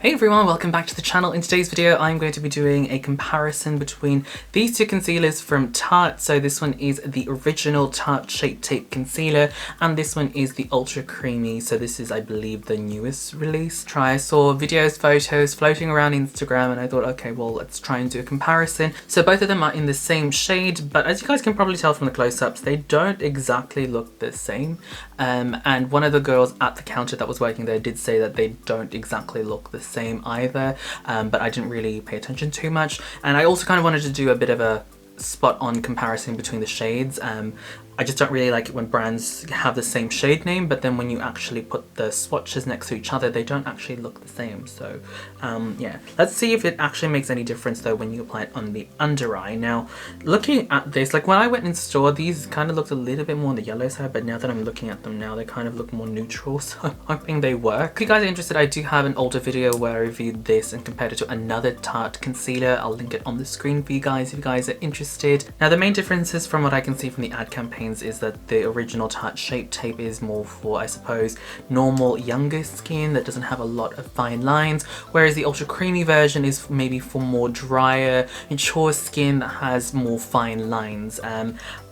Hey everyone, welcome back to the channel. In today's video I'm going to be doing a comparison between these two concealers from Tarte. So this one is the original Tarte Shape Tape Concealer and this one is the Ultra Creamy. So this is, I believe, the newest release. I saw videos, photos floating around Instagram and I thought, okay, well, let's try and do a comparison. So both of them are in the same shade, but as you guys can probably tell from the close-ups, they don't exactly look the same. And one of the girls at the counter that was working there did say that they don't exactly look the same either, but I didn't really pay attention too much. And I also kind of wanted to do a bit of a spot on comparison between the shades. I just don't really like it when brands have the same shade name, but then when you actually put the swatches next to each other, they don't actually look the same. So yeah, let's see if it actually makes any difference though when you apply it on the under eye. Now, looking at this, like when I went in store, these kind of looked a little bit more on the yellow side, but now that I'm looking at them now, they kind of look more neutral, so I'm hoping they work. If you guys are interested, I do have an older video where I reviewed this and compared it to another Tarte concealer. I'll link it on the screen for you guys if you guys are interested. Now, the main differences from what I can see from the ad campaign is that the original Tarte Shape Tape is more for, I suppose, normal younger skin that doesn't have a lot of fine lines, whereas the Ultra Creamy version is maybe for more drier, mature skin that has more fine lines.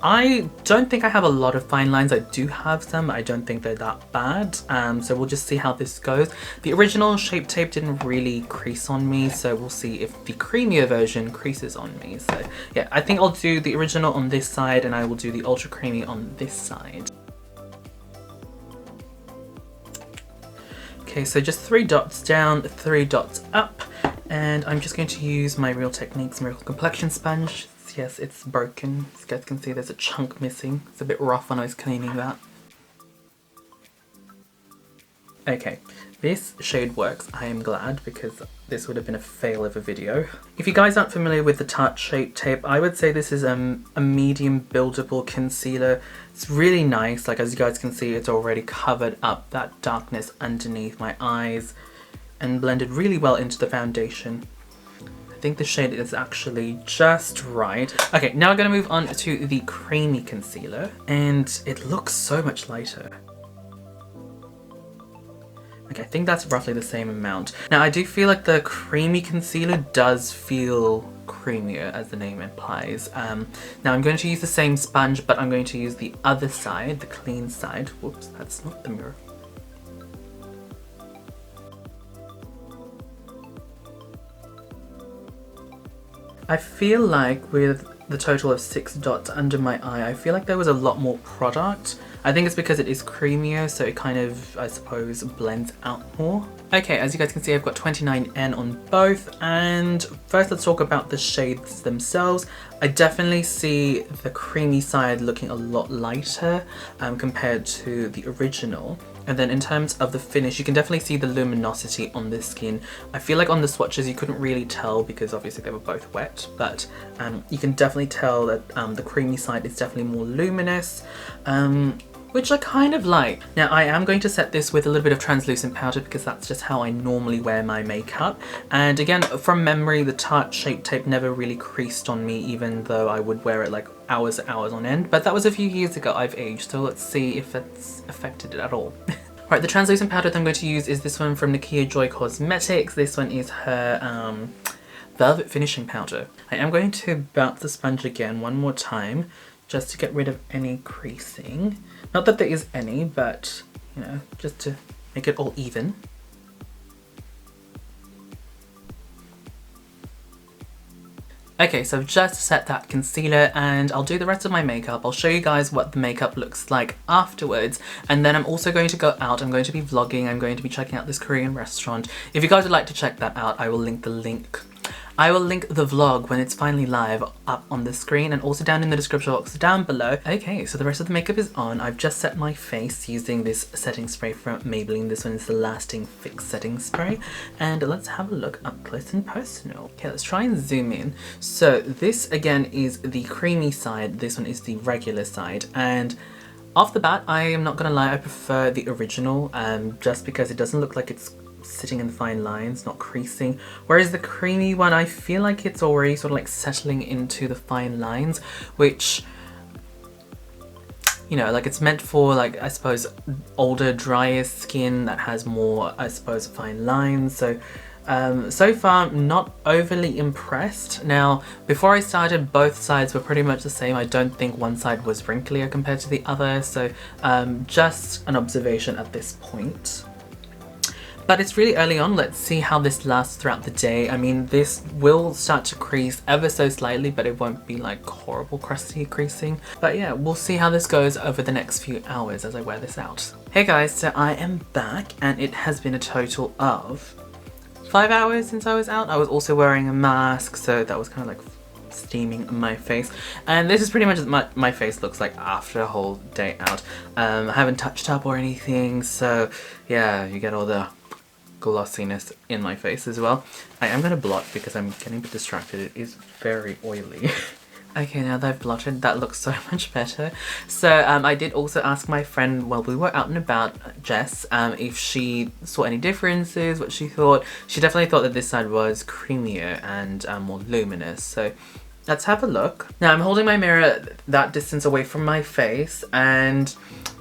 I don't think I have a lot of fine lines. I do have some. I don't think they're that bad. So we'll just see how this goes. The original Shape Tape didn't really crease on me, so we'll see if the creamier version creases on me. So yeah, I think I'll do the original on this side and I will do the Ultra Creamy on this side. Okay, so just 3 dots down, 3 dots up, and I'm just going to use my Real Techniques Miracle Complexion Sponge. Yes, it's broken. As you guys can see, there's a chunk missing. It's a bit rough when I was cleaning that. Okay, this shade works. I am glad, because this would have been a fail of a video. If you guys aren't familiar with the Tarte Shape Tape, I would say this is a medium buildable concealer. It's really nice. Like, as you guys can see, it's already covered up that darkness underneath my eyes and blended really well into the foundation. I think the shade is actually just right. Okay, now we're going to move on to the creamy concealer, and it looks so much lighter. Okay, I think that's roughly the same amount. Now, I do feel like the creamy concealer does feel creamier, as the name implies. Now, I'm going to use the same sponge, but I'm going to use the other side, the clean side. Whoops, that's not the mirror. I feel like with the total of 6 dots under my eye, I feel like there was a lot more product. I think it's because it is creamier, so it kind of, I suppose, blends out more. Okay, as you guys can see, I've got 29N on both, and first let's talk about the shades themselves. I definitely see the creamy side looking a lot lighter compared to the original. And then in terms of the finish, you can definitely see the luminosity on the skin. I feel like on the swatches you couldn't really tell because obviously they were both wet, but you can definitely tell that the creamy side is definitely more luminous, which I kind of like. Now, I am going to set this with a little bit of translucent powder because that's just how I normally wear my makeup. And again, from memory, the Tarte Shape Tape never really creased on me, even though I would wear it like hours on end. But that was a few years ago. I've aged, so let's see if it's affected it at all. Right, the translucent powder that I'm going to use is this one from Nakia Joy Cosmetics. This one is her Velvet Finishing Powder. I am going to bounce the sponge again one more time just to get rid of any creasing. Not that there is any, but, you know, just to make it all even. Okay, so I've just set that concealer and I'll do the rest of my makeup. I'll show you guys what the makeup looks like afterwards. And then I'm also going to go out. I'm going to be vlogging. I'm going to be checking out this Korean restaurant. If you guys would like to check that out, I will link the vlog when it's finally live up on the screen and also down in the description box down below. Okay, so the rest of the makeup is on. I've just set my face using this setting spray from Maybelline. This one is the Lasting Fix Setting Spray. And let's have a look up close and personal. Okay, let's try and zoom in. So this again is the creamy side. This one is the regular side. And off the bat, I am not gonna lie, I prefer the original just because it doesn't look like it's sitting in the fine lines, not creasing. Whereas the creamy one, I feel like it's already sort of like settling into the fine lines, which, you know, like it's meant for like, I suppose, older, drier skin that has more, I suppose, fine lines. So So far, not overly impressed. Now, before I started, both sides were pretty much the same. I don't think one side was wrinklier compared to the other, so just an observation at this point. But it's really early on. Let's see how this lasts throughout the day. I mean, this will start to crease ever so slightly, but it won't be like horrible crusty creasing. But yeah, we'll see how this goes over the next few hours as I wear this out. Hey guys, so I am back and it has been a total of 5 hours since I was out. I was also wearing a mask, so that was kind of like steaming my face, and this is pretty much what my face looks like after a whole day out. I haven't touched up or anything, so yeah, you get all the glossiness in my face as well. I am gonna blot because I'm getting a bit distracted. It is very oily. Okay, now that I've blotted, that looks so much better. So I did also ask my friend while we were out and about, Jess, if she saw any differences, what she thought. She definitely thought that this side was creamier and more luminous. So let's have a look. Now I'm holding my mirror that distance away from my face, and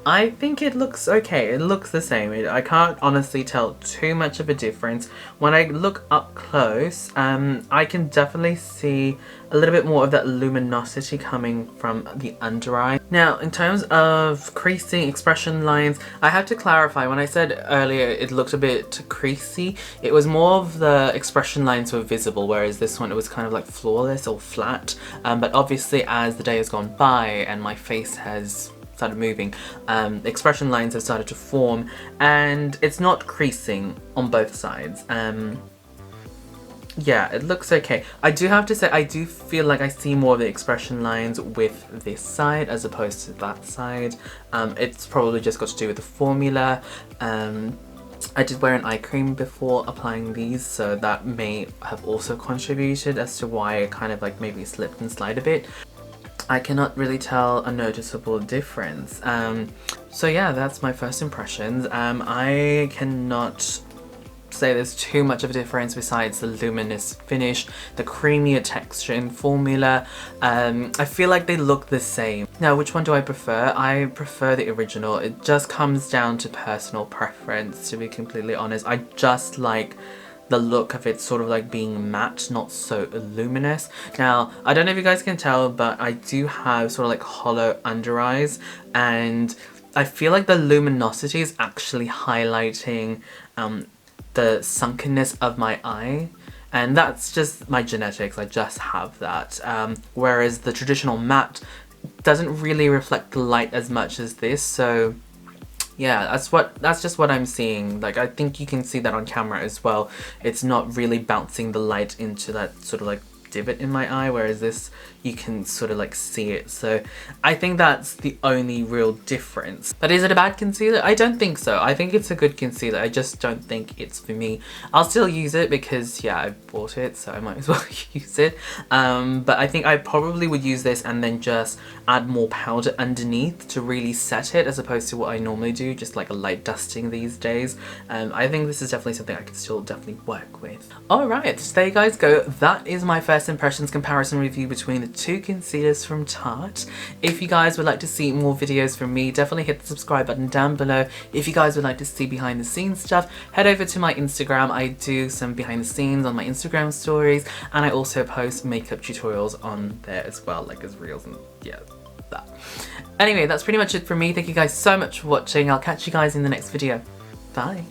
I think it looks okay. It looks the same. I can't honestly tell too much of a difference. When I look up close, I can definitely see a little bit more of that luminosity coming from the under eye. Now, in terms of creasing, expression lines, I have to clarify. When I said earlier it looked a bit creasy, it was more of the expression lines were visible, whereas this one it was kind of like flawless or flat. But obviously as the day has gone by and my face has started moving, expression lines have started to form, and it's not creasing on both sides. Yeah, it looks okay. I do have to say, I do feel like I see more of the expression lines with this side as opposed to that side. It's probably just got to do with the formula. I did wear an eye cream before applying these, so that may have also contributed as to why it kind of like maybe slipped and slide a bit. I cannot really tell a noticeable difference. So yeah, that's my first impressions. I cannot say there's too much of a difference besides the luminous finish, the creamier texture and formula. I feel like they look the same. Now, which one do I prefer? I prefer the original. It just comes down to personal preference, to be completely honest. I just like the look of it sort of like being matte, not so luminous. Now, I don't know if you guys can tell, but I do have sort of like hollow under eyes, and I feel like the luminosity is actually highlighting the sunkenness of my eye, and that's just my genetics. I just have that. Whereas the traditional matte doesn't really reflect the light as much as this, so yeah, that's just what I'm seeing. Like, I think you can see that on camera as well. It's not really bouncing the light into that sort of like divot in my eye, whereas this you can sort of like see it. So I think that's the only real difference. But is it a bad concealer? I don't think so. I think it's a good concealer. I just don't think it's for me. I'll still use it because yeah, I bought it, so I might as well use it. But I think I probably would use this and then just add more powder underneath to really set it, as opposed to what I normally do, just like a light dusting these days. I think this is definitely something I could still definitely work with. Alright, so there you guys go. That is my first impressions comparison review between the two concealers from Tarte. If you guys would like to see more videos from me, definitely hit the subscribe button down below. If you guys would like to see behind the scenes stuff, head over to my Instagram. I do some behind the scenes on my Instagram stories, and I also post makeup tutorials on there as well, like as reels and yeah, that. Anyway, that's pretty much it from me. Thank you guys so much for watching. I'll catch you guys in the next video. Bye.